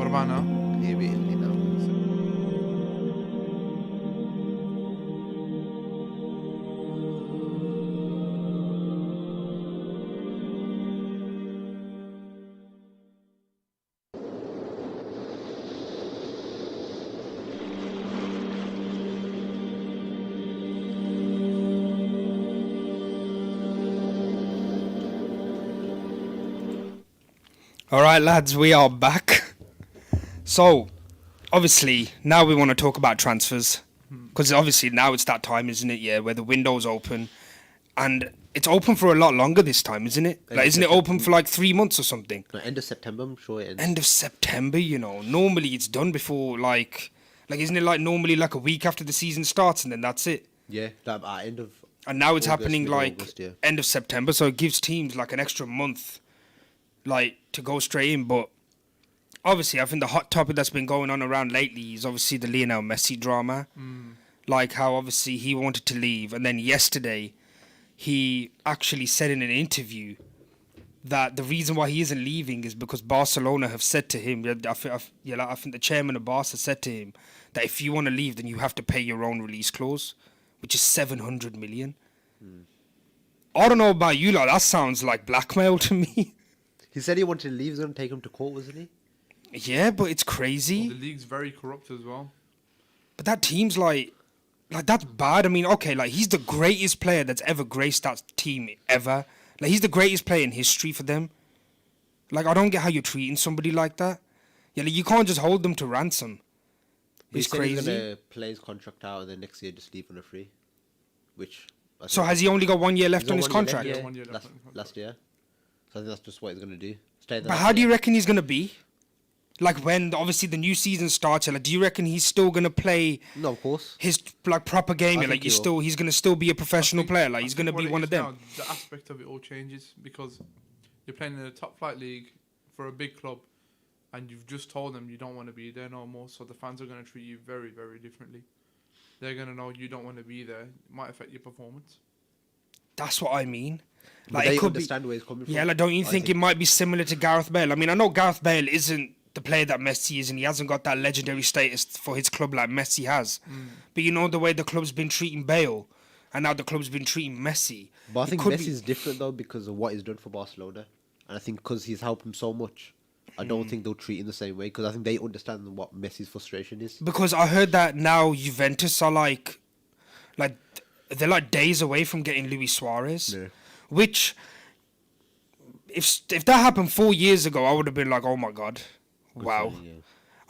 about now? Here we Italy now. All right, lads, we are back. So, obviously, now we want to talk about transfers. Because obviously now it's that time, isn't it? Yeah, where the window's open. And it's open for a lot longer this time, isn't it? Like, isn't it open for like 3 months or something? No, end of September, I'm sure it ends. End of September, Normally it's done before, like isn't it like normally like a week after the season starts and then that's it? Yeah, like at end of. And now it's August, happening middle like August, yeah. end of September, so it gives teams like an extra month, like to go straight in. But obviously, I think the hot topic that's been going on around lately is obviously the Lionel Messi drama. Like how obviously he wanted to leave, and then yesterday he actually said in an interview that the reason why he isn't leaving is because Barcelona have said to him, I think the chairman of Barca said to him that if you want to leave, then you have to pay your own release clause, which is 700 million. I don't know about you, like that sounds like blackmail to me. He said he wanted to leave. He was going to take him to court, wasn't he? Yeah, but it's crazy. The league's very corrupt as well. But that team's like that's bad. I mean, okay, like he's the greatest player that's ever graced that team ever. Like he's the greatest player in history for them. Like I don't get how you're treating somebody like that. Yeah, like, you can't just hold them to ransom. He It's said he's crazy. going to play his contract out and then next year just leave on a free. Which. I So think- has he only got 1 year left He's on got his 1 year left, contract? Yeah, Yeah, 1 year left last, on the contract. last year. So I think that's just what he's going to do. Stay there. But how do you reckon he's gonna be? Like when obviously the new season starts, like do you reckon he's still gonna play No, of course. his like proper game? I Like think he he's gonna still be a professional player. Like I he's think gonna what be it one is of them. now, the aspect of it all changes because you're playing in a top flight league for a big club, and you've just told them you don't want to be there no more. So the fans are going to treat you very, very differently. They're going to know you don't want to be there. It might affect your performance. That's what I mean. But Like they it could be. understand where he's coming from. Yeah, like don't you I think it might be similar to Gareth Bale? I mean, I know Gareth Bale isn't the player that Messi is, and he hasn't got that legendary status for his club like Messi has. But you know the way the club's been treating Bale, and now the club's been treating Messi. But I It think could be- Messi's different though because of what he's done for Barcelona, and I think because he's helped him so much, I don't think they'll treat him the same way because I think they understand what Messi's frustration is. Because I heard that now Juventus are like they're like days away from getting Luis Suarez, Yeah. which if that happened 4 years ago, I would have been like, oh my god, wow. Yeah.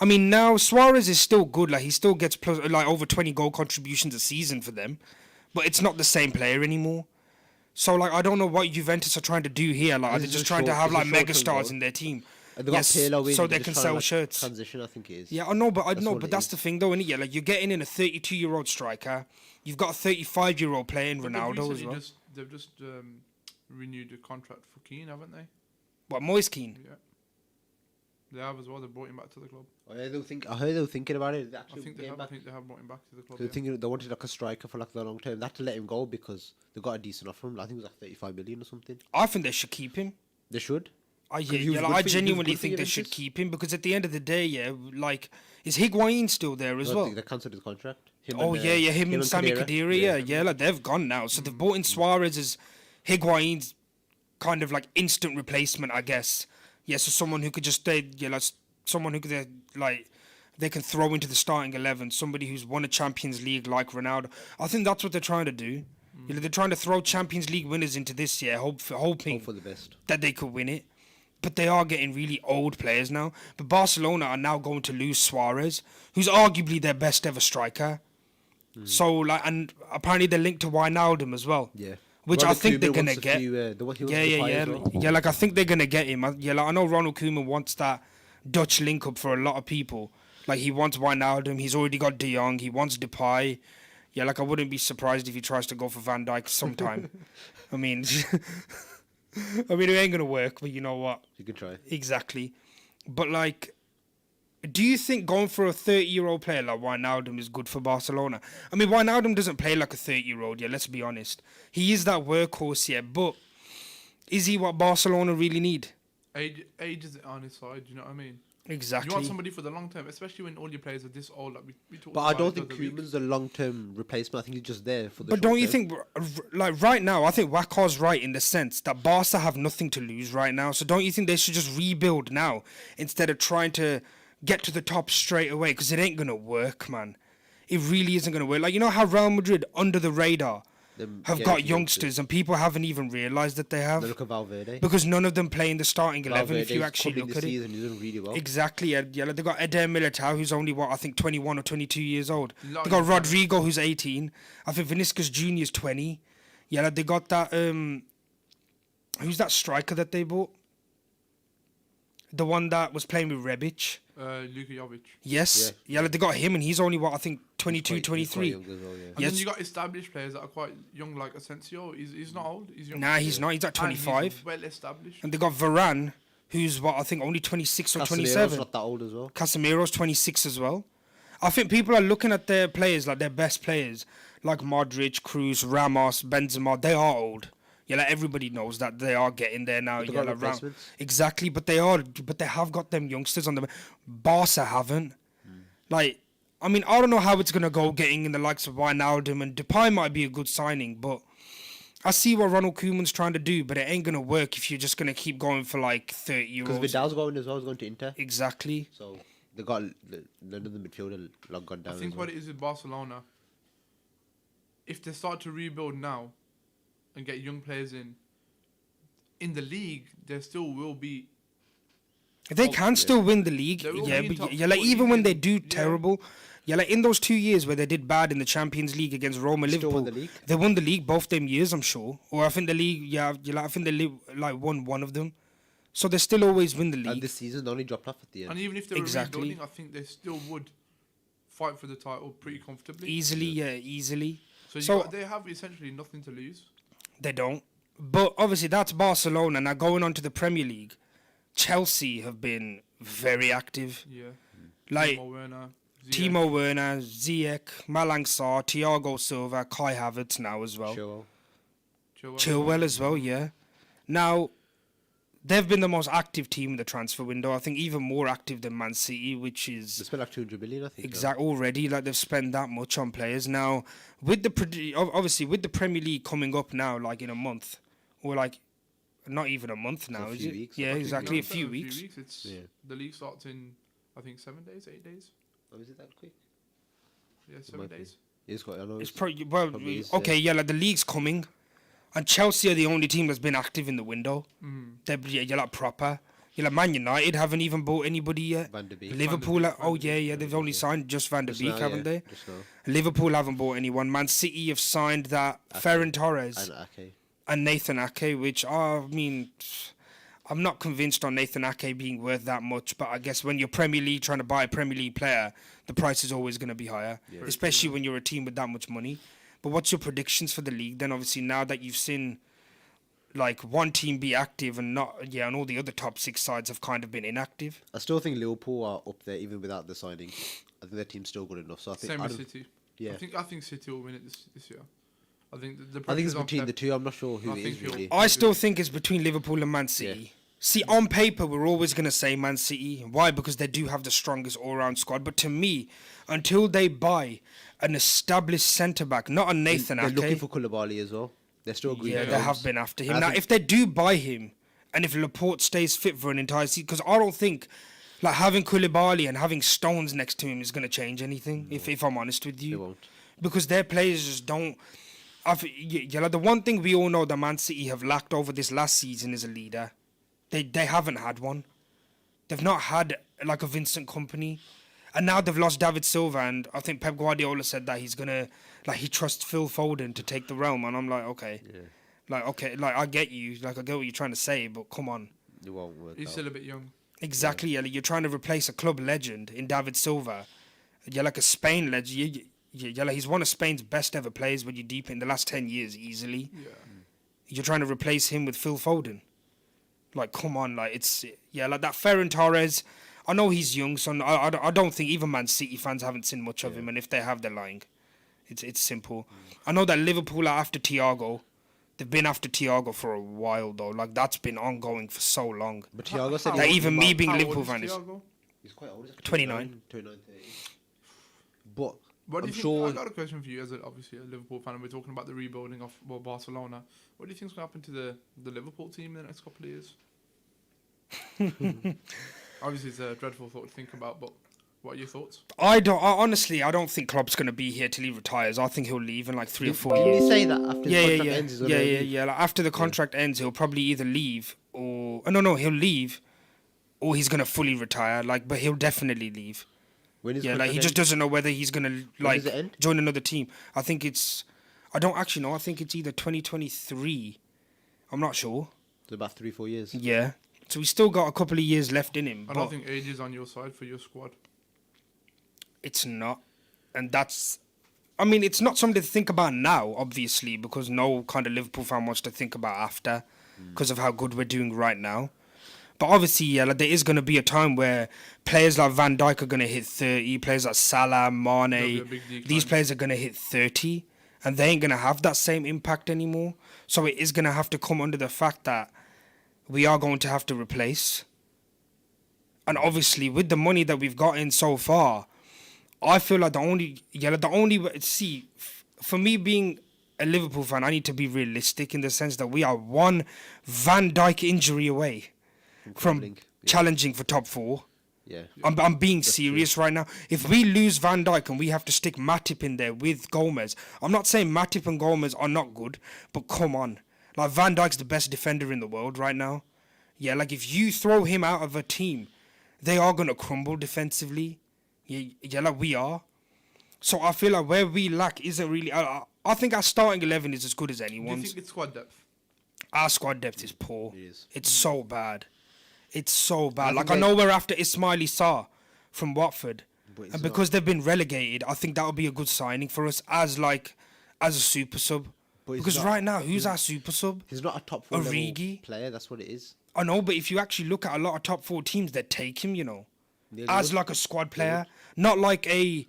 I mean, now Suarez is still good. Like he still gets like over 20 goal contributions a season for them, but it's not the same player anymore. So like, I don't know what Juventus are trying to do here. Like, are they This is just a trying to short- have it's a like short-term megastars goal. in their team? And they got Pirlo in, so they're they just can trying to, sell like, shirts. Transition, I think it is. Yeah, I know, but That's what it that's is. the thing though, innit? Yeah, like you're getting in a 32-year-old striker. You've got a 35-year-old player in But Ronaldo as well. They've just renewed the contract for Keane, haven't they? What, Moise Keane? Yeah. They have as well. They brought him back to the club. I heard they were thinking about it. They I actually think they came have. back. I think they have brought him back to the club. They were Yeah. thinking they wanted like a striker for like the long term. They had to let him go because they got a decent offer from him. I think it was like 35 million or something. I think they should keep him. They should. I, he was yeah, good like, I for- he was genuinely good for think they should Juventus. keep him because at the end of the day, yeah, like, is Higuain still there as I well? think they cancelled his contract. Him Oh and, yeah, him and Sami Khedira, yeah, like they've gone now. So they've bought in Suarez as Higuain's kind of like instant replacement, I guess. Yeah, so someone who could just stay, yeah, like someone who could like they can throw into the starting 11, somebody who's won a Champions League like Ronaldo. I think that's what they're trying to do. You know, they're trying to throw Champions League winners into this year, hoping Hope for the best. that they could win it. But they are getting really old players now. But Barcelona are now going to lose Suarez, who's arguably their best ever striker. So like, and apparently they're linked to Wijnaldum as well. Yeah. Which I think they're gonna get. Yeah, Yeah, like I think they're gonna get him. Yeah, like I know Ronald Koeman wants that Dutch link up for a lot of people. Like he wants Wijnaldum, he's already got De Jong, he wants Depay. Yeah, like I wouldn't be surprised if he tries to go for Van Dijk sometime. I mean, it ain't gonna work, but you know what? You could try. Exactly. But like, do you think going for a 30-year-old player like Wijnaldum is good for Barcelona? I mean, Wijnaldum doesn't play like a 30-year-old, yeah, let's be honest. He is that workhorse, yeah, but is he what Barcelona really need? Age is on his side. You know what I mean? Exactly. You want somebody for the long term, especially when all your players are this old. Like we talked But I about don't it the think other week. Koeman's a long-term replacement. I think he's just there for the. But short don't you term. think, like right now, I think Wakar's right in the sense that Barca have nothing to lose right now. So don't you think they should just rebuild now instead of trying to get to the top straight away? Because it ain't gonna work, man. It really isn't gonna work. Like, you know how Real Madrid under the radar Them have getting got youngsters. youngsters and people haven't even realised that they have Now look at Valverde. because none of them play in the starting 11 if you Valverde's actually coming look this at it. season, he's doing really well. Exactly, yeah. Like, they got Eder Militao, who's only, what, I think 21 or 22 years old. Lot They got of young Rodrigo, who's 18. I think Vinicius Jr. is 20. Yeah, like, they got that, who's that striker that they bought? The one that was playing with Rebic. Luka Jovic. Yes. Yeah, like, they got him, and he's only, what, I think 22, He's quite 23. young as well, yeah. And Yes. then you got established players that are quite young, like Asensio. He's not old. He's young. Nah, he's not. He's at And he's 25. well established. And they got Varane, who's, what, I think only 26 or Casemiro's 27. not that old as well. Casemiro's 26 as well. I think people are looking at their players, like their best players, like Modric, Cruz, Ramos, Benzema. They are old. Yeah, like everybody knows that they are getting there now. But they Yeah, got like replacements. exactly, but they have got them youngsters on them. Barca haven't. Like, I mean, I don't know how it's gonna go getting in the likes of Wijnaldum, and Depay might be a good signing, but I see what Ronald Koeman's trying to do, but it ain't gonna work if you're just gonna keep going for like 30 Because euros. Vidal's going as well. He's going to Inter. Exactly. So they got none of the midfielder long gone down. I think as well. what it is with Barcelona, if they start to rebuild now and get young players in the league, there still will be. They Oh, can still win the league, They will yeah, be in but top yeah, like four even when they easily, do yeah. terrible, yeah, like in those 2 years where they did bad in the Champions League against Roma, Still Liverpool, won the league. they won the league both them years, I'm sure. Or I think the league, I think they won one of them, so they still always win the And league. this season they only dropped off at the end. And even if they were Exactly. rebuilding, I think they still would fight for the title pretty comfortably. Easily, yeah, easily. So, So- they have essentially nothing to lose. They don't. But obviously that's Barcelona. Now going on to the Premier League, Chelsea have been very active. Yeah. Like Timo Werner. Ziyech. Timo Werner, Ziyech, Malang Sarr, Thiago Silva, Kai Havertz now as well. Sure. Chilwell as well, yeah. Now, they've been the most active team in the transfer window. I think even more active than Man City, which They is spent like 200 million, I think. exact already. Like they've spent that much on players. Now, with the obviously with the Premier League coming up now, like in a month, or like not even a month now, a is few it? weeks, Yeah, I think, exactly, No, a few weeks. It's Yeah. The league starts in, I think, 7 days, 8 days. Oh, is it that quick? Yeah, 7 might be. days. It's quite. I know. It's probably well, probably is, okay, yeah. Like the league's coming, and Chelsea are the only team that's been active in the window. Mm. You're like proper. You're like Man United haven't even bought anybody yet. Van de Beek. Liverpool, Beek, oh Van de yeah, Beek, yeah, they've only signed just Van der Just Beek, now, haven't yeah, they? Just now. Liverpool haven't bought anyone. Man City have signed that Ferran Torres And okay. and Nathan Ake, which I mean, I'm not convinced on Nathan Ake being worth that much. But I guess when you're Premier League trying to buy a Premier League player, the price is always going to be higher, Yeah. especially when you're a team with that much money. But what's your predictions for the league? Then obviously now that you've seen like one team be active and not, yeah, and all the other top six sides have kind of been inactive. I still think Liverpool are up there even without the signing. I think their team's still good enough. So I think. Same I with don't- City. Yeah. I think City will win it this year. I think the I think it's pressure's on between Pep. the two. I'm not sure who I it think is he'll- really. I still think it's between Liverpool and Man City. Yeah. See, on paper, we're always going to say Man City. Why? Because they do have the strongest all-round squad. But to me, until they buy an established centre-back, not a Nathan They're looking Ake, for Koulibaly as well. They're still agreeing. yeah, terms. they have been after him. And I Now, think- if they do buy him, and if Laporte stays fit for an entire season, because I don't think like having Koulibaly and having Stones next to him is going to change anything, if I'm honest with They you. won't. Because their players just don't. Yeah, like the one thing we all know that Man City have lacked over this last season is a leader. They haven't had one. They've not had like a Vincent Company, and now they've lost David Silva. And I think Pep Guardiola said that he's gonna he trusts Phil Foden to take the realm. And I'm like, okay, I get you, like I get what you're trying to say, but come on. It won't work. He's out. still a bit young. Exactly, yeah. You're trying to replace a club legend in David Silva. You're like a Spain legend. You're like he's one of Spain's best ever players when you're deep in the last 10 years easily. Yeah. You're trying to replace him with Phil Foden. Like, come on, like like that Ferran Torres. I know he's young, so I don't think even Man City fans haven't seen much of him, and if they have, they're lying. It's simple. I know that Liverpool are after Thiago. They've been after Thiago for a while though. Like that's been ongoing for so long. But Thiago said That he even wants me him being How old Liverpool is fan is Thiago? He's quite old. He's like 29. 29, 30. But What do I'm you think? sure. I got a question for you as obviously a Liverpool fan, and we're talking about the rebuilding of Barcelona. What do you think's going to happen to the Liverpool team in the next couple of years? Obviously, it's a dreadful thought to think about, but what are your thoughts? Honestly, I don't think Klopp's gonna be here till he retires. I think he'll leave in like 3 or 4 Did years. he say that after his Yeah, contract yeah, ends? He's yeah, gonna yeah, leave? yeah. Like after the contract ends, he'll probably either leave or no, he'll leave, or he's gonna fully retire. Like, but he'll definitely leave. When is Yeah, like contract he just end? doesn't know whether he's gonna like does it end? join another team. I think it's. I don't actually know. I think it's either 2023. I'm not sure. It's about 3-4 years. Yeah. So he's still got a couple of years left in him. I But don't think age is on your side for your squad. it's not, and that's. I mean, it's not something to think about now, obviously, because no kind of Liverpool fan wants to think about after, because of how good we're doing right now. But obviously, yeah, like there is going to be a time where players like Van Dijk are going to hit 30, players like Salah, There'll be a Mane, big decline. these players are going to hit 30, and they ain't going to have that same impact anymore. So it is going to have to come under the fact that we are going to have to replace. And obviously, with the money that we've got in so far, I feel like for me being a Liverpool fan, I need to be realistic in the sense that we are one Van Dijk injury away from crumbling, yeah. challenging for top 4. Yeah. I'm being serious right now. If we lose Van Dijk and we have to stick Matip in there with Gomez, I'm not saying Matip and Gomez are not good, but come on. Like, Van Dijk's the best defender in the world right now. Yeah, like, if you throw him out of a team, they are going to crumble defensively. Yeah, like we are. So I feel like where we lack isn't really... I think our starting 11 is as good as Do you anyone's. think it's squad depth? Our squad depth is poor. It is. It's so bad. It's so bad. Like, think I they- know we're after Ismaili Sarr from Watford. But it's And not- because they've been relegated, I think that would be a good signing for us as a super sub. But it's Because not- right now, who's our super sub? He's not a top 4 level Origi? player. That's what it is. I know, but if you actually look at a lot of top 4 teams, they take him, you know, Yeah, they as would. like a squad player, not like a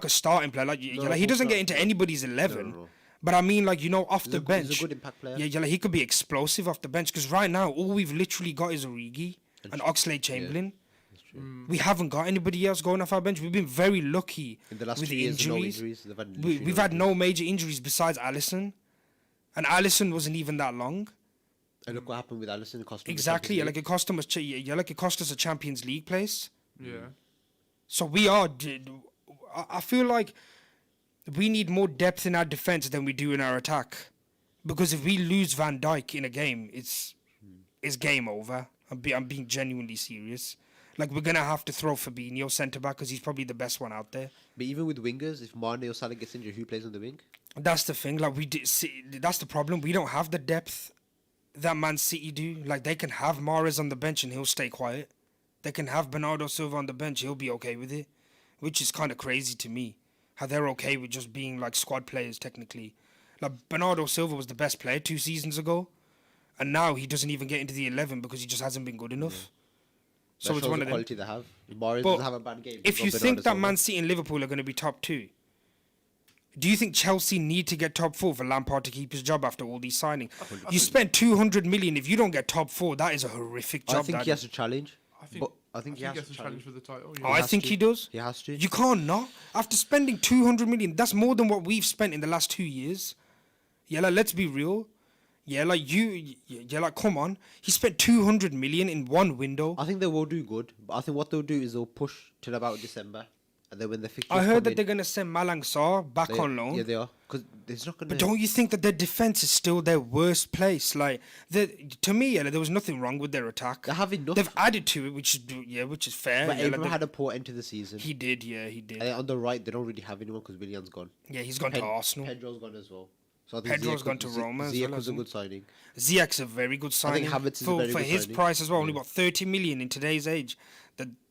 starting player. Like, No, like of he doesn't course get not. into anybody's 11. No. But I mean, like, you know, off the He's bench. a good impact player. Yeah, like he could be explosive off the bench. Because right now, all we've literally got is Origi and Oxlade-Chamberlain. We haven't got anybody else going off our bench. We've been very lucky In the last with 2 the years, no injuries. injuries. They've had We, literally we've no had injuries. no major injuries besides Allison. And Allison wasn't even that long. And look what happened with Alisson. It cost him the Exactly. Yeah, Champions like it cost him like it cost us a Champions League place. Yeah. So we are. I feel like we need more depth in our defense than we do in our attack. Because if we lose Van Dijk in a game, it's game over. I'm being genuinely serious. Like, we're gonna have to throw Fabinho centre back because he's probably the best one out there. But even with wingers, if Mane or Salah gets injured, who plays on the wing? That's the thing. Like, that's the problem. We don't have the depth that Man City do. Like, they can have Mahrez on the bench and he'll stay quiet. They can have Bernardo Silva on the bench. He'll be okay with it, which is kind of crazy to me. How they're okay with just being like squad players technically. Like, Bernardo Silva was the best player 2 seasons ago, and now he doesn't even get into the 11 because he just hasn't been good enough. That So it's shows one the of them. quality they have. Mahrez But doesn't have a bad game. If He's you got think Bernardo that Silva. Man City and Liverpool are going to be top 2, do you think Chelsea need to get top 4 for Lampard to keep his job after all these signings? You spent 200 million. If you don't get top 4, that is a horrific job. I think that he has is. to challenge. I think. But I think he has has to to challenge. challenge for the title. Oh, I has think to. he does. He has to. You can't not. After spending 200 million, that's more than what we've spent in the last 2 years. Yeah, like, let's be real. Yeah, like, like, come on. He spent 200 million in one window. I think they will do good, but I think what they'll do is they'll push till about December, and then when the fixtures I heard come that in, they're going to send Malang Sarr back on loan. Yeah, they are, because it's not going to. But don't you think that their defense is still their worst place? Like, to me, yeah, there was nothing wrong with their attack. They have enough. They've added to it, which is fair. But Yeah, like Abraham had a poor end to the season. he did, yeah, he did. And then on the right, they don't really have anyone because Willian's gone. Yeah, he's gone to Arsenal. Pedro's gone as well. So I think Pedro's Ziyech gone to Roma as Ziyech well, was a hasn't good signing. Ziyech's a very good signing. Havertz is a for very for good his signing. price as well. Only about 30 million in today's age.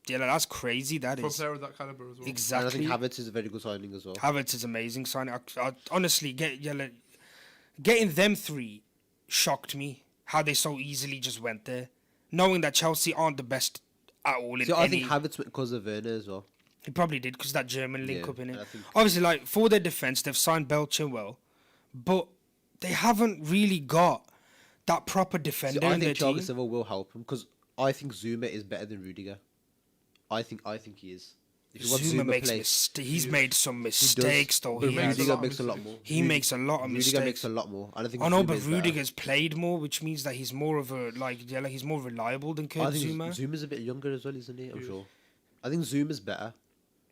That's crazy. That For a is player of that caliber as well. exactly. And I think Havertz is a very good signing as well. Havertz is amazing signing. I honestly getting them 3 shocked me. How they so easily just went there, knowing that Chelsea aren't the best at all in So I any. think Havertz went because of Werner as well. He probably did because that German link Yeah, up in it. and I think- Obviously, like, for their defense, they've signed Bell Chilwell, but they haven't really got that proper defender See, I in their think Thiago team. Silva will help him because I think Zuma is better than Rudiger. I think he is. If you want Zuma makes play, he's made some he does. mistakes though. But He has. Rudiger makes a lot more. He makes a lot of Rudiger mistakes. makes a lot more. And I think I know, Zuma but is better. Rudiger's played more, which means that he's more of a he's more reliable than I Kurt think Zuma. Zuma's a bit younger as well, isn't he? I'm Yes. sure. I think Zuma's better,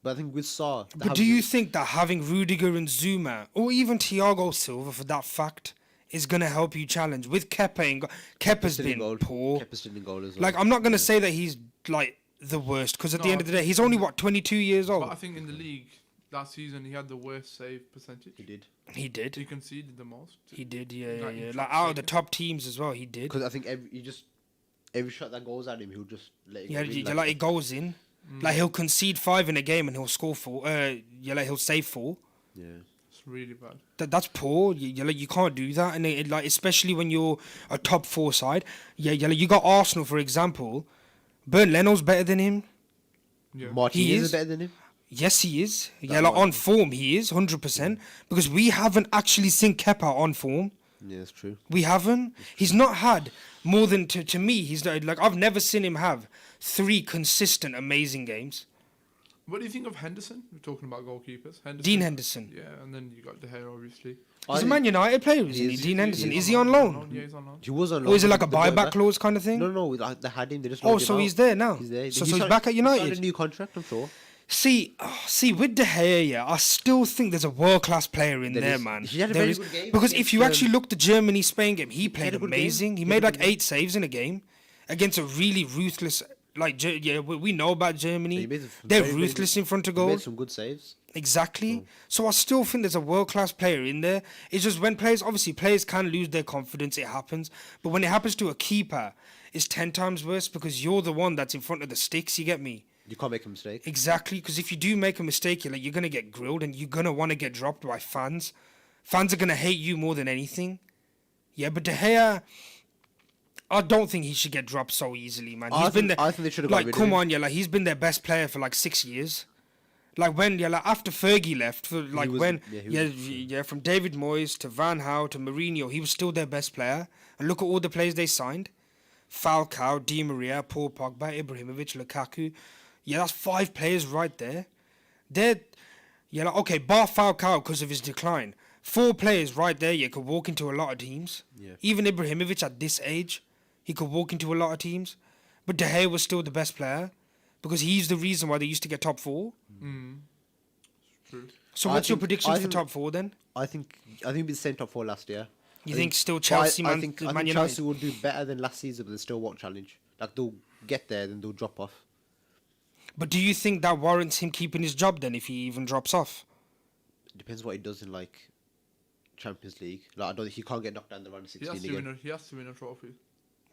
but I think with Saar. But do you think that having Rudiger and Zuma, or even Thiago Silva for that fact, is gonna help you challenge with Kepa? Kepa's been poor. Kepa's still in goal as well. Like, I'm not gonna say that he's like the worst, because at the No, end of the day, he's only what 22 years But I old. think in the league last season he had the worst save percentage. he did. He did. He conceded the most. He did. Yeah, Like, yeah. in Like top out of the second. top teams as well, he did. Because I think every shot that goes at him, he'll just let it Yeah, go in, like it goes in. Like he'll concede 5 in a game and he'll score 4. He'll save 4. yeah. It's really bad. That's poor. You can't do that, and like especially when you're a top 4 side. You got Arsenal for example. Bernd Leno's better than him. Yeah. Martinez He is is. better than him. Yes, he is. That Like might on be. form, he is 100%. Because we haven't actually seen Kepa on form. Yeah, that's true. We haven't. He's not had more than to me. He's like I've never seen him have 3 consistent amazing games. What do you think of Henderson? We're talking about goalkeepers. Henderson. Dean Henderson. Yeah, and then you got De Gea, obviously. He's a Man United player, isn't he? is. Dean Henderson. He Is he on loan? Yeah, he's on loan. He was on. Or is it loan, like a but they brought him buyback back. clause kind of thing? No, like, they had him. They just. Oh, loaned him so out. he's there now. He's there. So He he's signed- back at he signed United. a new contract, I'm sure. See, with De Gea, yeah, I still think there's a world-class player in There there, is. man. He had a There very is- good game because if against, you actually look the Germany-Spain game, he played had a good game. amazing. He He made had a like good game. 8 saves in a game against a really ruthless. We know about Germany. He made They're very, very ruthless good- in front of He made goal. some good saves. Exactly. So I still think there's a world-class player in there. It's just when players can lose their confidence, it happens. But when it happens to a keeper, it's 10 times worse because you're the one that's in front of the sticks, you get me? You can't make a mistake. Exactly, because if you do make a mistake, you're going to get grilled and you're going to want to get dropped by fans. Fans are going to hate you more than anything. Yeah, but De Gea, I don't think he should get dropped so easily, man. I He's been think- there. I think they should have got Like, rid of come him. on, he's been their best player for like 6 years. Like when, after Fergie left, from David Moyes to Van Gaal to Mourinho, he was still their best player. And look at all the players they signed: Falcao, Di Maria, Paul Pogba, Ibrahimovic, Lukaku. Yeah, that's 5 players right there. Okay, bar Falcao because of his decline. 4 players right there. You could walk into a lot of teams. Yeah. Even Ibrahimovic at this age, he could walk into a lot of teams. But De Gea was still the best player because he's the reason why they used to get top 4. It's true. So I what's your think- predictions I for think- top 4 then? I think it'll be the same top 4 last year. You I think still but Chelsea, I Man think United? Chelsea will do better than last season, but they still won't challenge. Like they'll get there, then they'll drop off. But do you think that warrants him keeping his job then if he even drops off? It depends what he does in like Champions League. Like I don't. He can't get knocked down the round of He 16 has, to again, he has to win a trophy.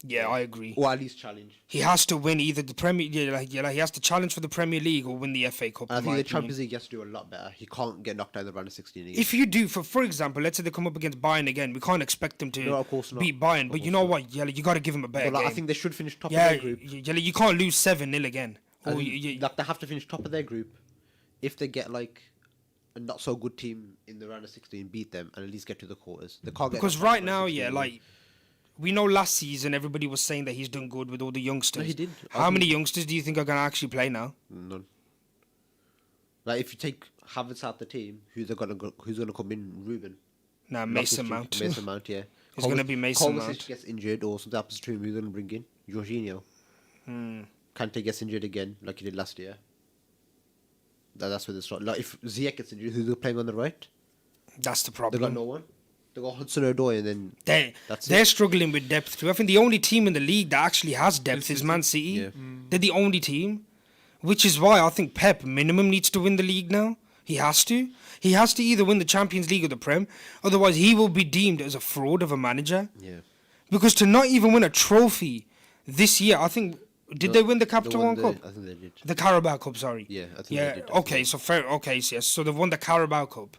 Yeah, I agree. or at least challenge. He has to win either the Premier. He has to challenge for the Premier League or win the FA Cup. And I in think my the opinion. Champions League he has to do a lot better. He can't get knocked down the round of 16 again. If you do, for example, let's say they come up against Bayern again, we can't expect them to No, of course not. beat Bayern. Of But you course know not. what? You got to give them a better but like, I game. think they should finish top Yeah, of their group. you can't lose 7-0 again. I Or think, like they have to finish top of their group. If they get like a not so good team in the round of 16, beat them and at least get to the quarters. They can't get because knocked down right the round now, of 16 again. we know last season everybody was saying that he's done good with all the youngsters. No, he did. I How think- many youngsters do you think are going to actually play now? None. Like if you take Havertz out the team, who's gonna come in? Ruben. Nah, Mason Loftus-Cheek, Mount. Mason Mount, yeah. It's gonna be Mason Kovacic Mount. gets injured or something happens to him. Who's gonna bring in? Jorginho. Hmm. Kante gets injured again, like he did last year. That's where they start. Like if Ziyech gets injured, who's playing on the right? That's the They problem. got no one. They got Hudson-Odoi, and then That's They're it. struggling with depth too. I think the only team in the league that actually has depth is Man City. Yeah. They're the only team, which is why I think Pep minimum needs to win the league now. He has to. He has to either win the Champions League or the Prem. Otherwise, he will be deemed as a fraud of a manager. yeah. Because to not even win a trophy this year, I think did they win the Capital One Cup? I think they did. The Carabao Cup, sorry. Yeah, I think Yeah. they did. Okay, so fair. Okay, so yes. So they've won the Carabao Cup,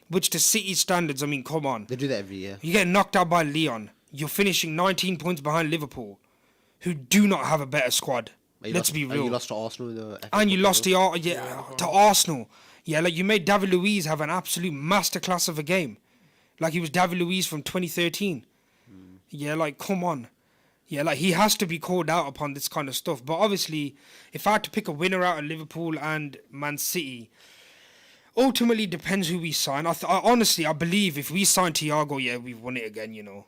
which to City standards, I mean, come on. They do that every year. You get knocked out by Lyon. You're finishing 19 points behind Liverpool, who do not have a better squad. And you Let's lost- be and real. you lost to Arsenal in the FA And you Cup lost as well. to Arsenal. Yeah, like you made David Luiz have an absolute masterclass of a game. Like he was David Luiz from 2013. Yeah, like come on. Yeah, like he has to be called out upon this kind of stuff. But obviously, if I had to pick a winner out of Liverpool and Man City, ultimately depends who we sign. Honestly, I believe if we sign Thiago, yeah, we've won it again, you know.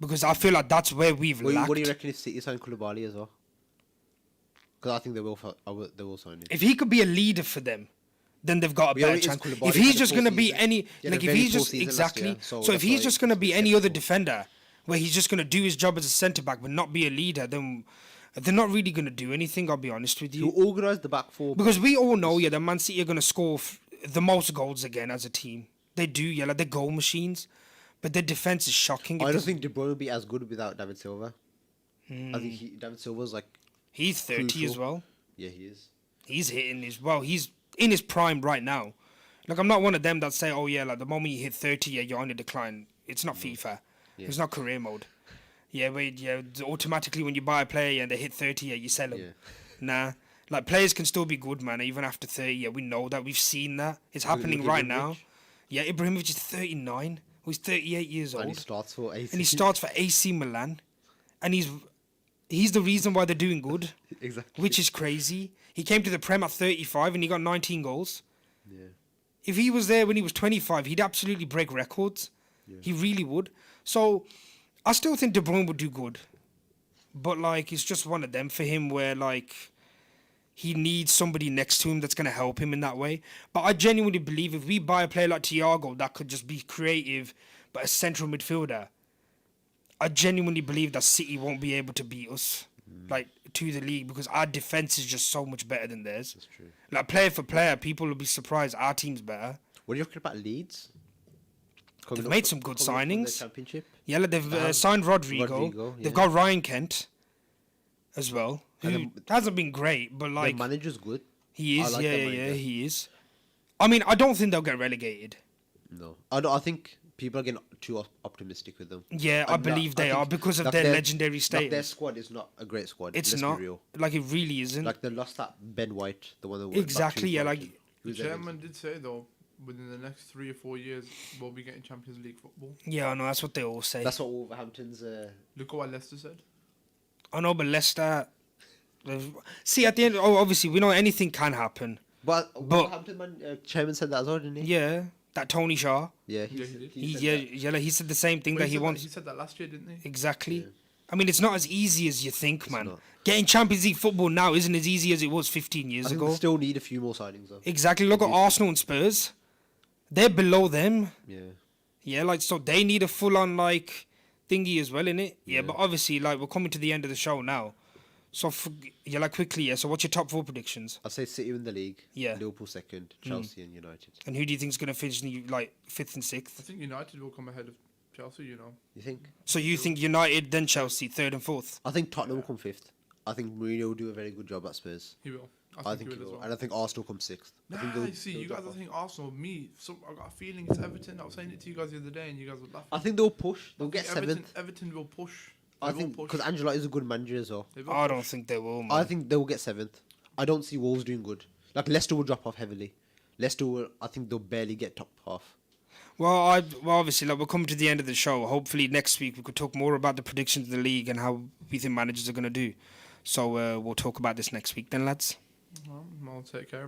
Because I feel like that's where we've lacked. What do you reckon if City sign Koulibaly as well? Because I think they will. They will sign him. If he could be a leader for them, then they've got a Yeah, better it is chance. Koulibaly If he's had a just full gonna be season. any, He had like a if very he's full just season last exactly, year, so so if that's he's why just gonna it's be any other skeptical. defender, where he's just gonna do his job as a centre back but not be a leader, then they're not really gonna do anything. I'll be honest with To you, organise the back four. because we all know, yeah, that Man City are gonna score the most goals again as a team. They do, yeah, like they're goal machines, but their defense is shocking. I don't think De Bruyne would be as good without David Silva. Hmm. I think David Silva's like, He's 30 as crucial. well. yeah, he is. He's hitting his he's in his prime right now. Like I'm not one of them that say, oh yeah, like the moment you hit 30, yeah, you're on a decline. It's not FIFA. Yeah. It's not career mode. Yeah, but yeah, automatically when you buy a player and they hit 30, yeah, you sell them. Yeah. Nah, like players can still be good, man, even after 30. Yeah, we know that. We've seen that. It's happening Look at right now. Ibrahimovic. Yeah, Ibrahimovic is 39. He's 38 years old. And he starts for AC. And he starts for AC Milan. And he's the reason why they're doing good, exactly. which is crazy. He came to the Prem at 35 and he got 19 goals. Yeah. If he was there when he was 25, he'd absolutely break records. Yeah. He really would. So I still think De Bruyne would do good. But, like, it's just one of them for him where, like, he needs somebody next to him that's going to help him in that way. But I genuinely believe if we buy a player like Thiago that could just be creative, but a central midfielder, I genuinely believe that City won't be able to beat us, like, to the league, because our defense is just so much better than theirs. That's true. Like, player for player, people will be surprised our team's better. What do you reckon about Leeds? They've made some good Coming up from the signings. Championship. Yeah, like they've have signed Rodrigo. Rodrigo, They've yeah. got Ryan Kent as well, who And hasn't been great, but like the manager's good. he I is. like Yeah, the yeah, manager. he is. I mean, I don't think they'll get relegated. No, I don't. I think people are getting too optimistic with them. Yeah, I And that- believe I they think are because of like their legendary like their status. squad is not a great squad. It's let's not Be real. like it really isn't. Like they lost that Ben White, the one that went back to Exactly, yeah, like- Brighton. The Who's their chairman did say though, within the next 3 or 4 years, we'll be getting Champions League football. Yeah, I know that's what they all say. That's what Wolverhampton's. Look at what Leicester said. I know, but Leicester. See, at the end, obviously we know anything can happen. But Wolverhampton man, chairman said that as well, didn't he? Yeah, that Tony Shaw. Yeah, Yeah, he did. said Yeah, that. yeah, like he said the same thing Well, that he said wants. He said that last year, didn't he? Exactly. Yeah. I mean, it's not as easy as you think, man. not. Getting Champions League football now isn't as easy as it was 15 years I think ago. they still need a few more signings though. Exactly. Look at Arsenal and Spurs. They're below them. Yeah. Yeah, like, so they need a full-on, like, thingy as well, innit? Yeah, Yeah. but obviously, like, we're coming to the end of the show now. So, yeah, like, quickly, yeah. So, what's your top 4 predictions? I'd say City win the league. Yeah. Liverpool second, Chelsea and United. And who do you think is going to finish, like, 5th and I 6th? think United will come ahead of Chelsea. You know. You think? So, you think United, then Chelsea, 3rd and 4th? I think Tottenham will come fifth. I think Mourinho will do a very good job at Spurs. He will. I think he he will as will. well. And I think Arsenal come sixth. I think Nah, they'll- you see, they'll you guys drop are off. saying Arsenal. Me, I got a feeling it's Everton. I was saying it to you guys the other day, and you guys were laughing. I think they'll push. They'll I get think seventh. Everton will push. I They will think push. because Ancelotti is a good manager as well. They will I push. don't think they will, man. I think they will get seventh. I don't see Wolves doing good. Like Leicester will drop off heavily. Leicester will. I think they'll barely get top half. Well, obviously, like, we're coming to the end of the show. Hopefully, next week we could talk more about the predictions of the league and how we think managers are going to do. So we'll talk about this next week then, lads. Well, I'll take care.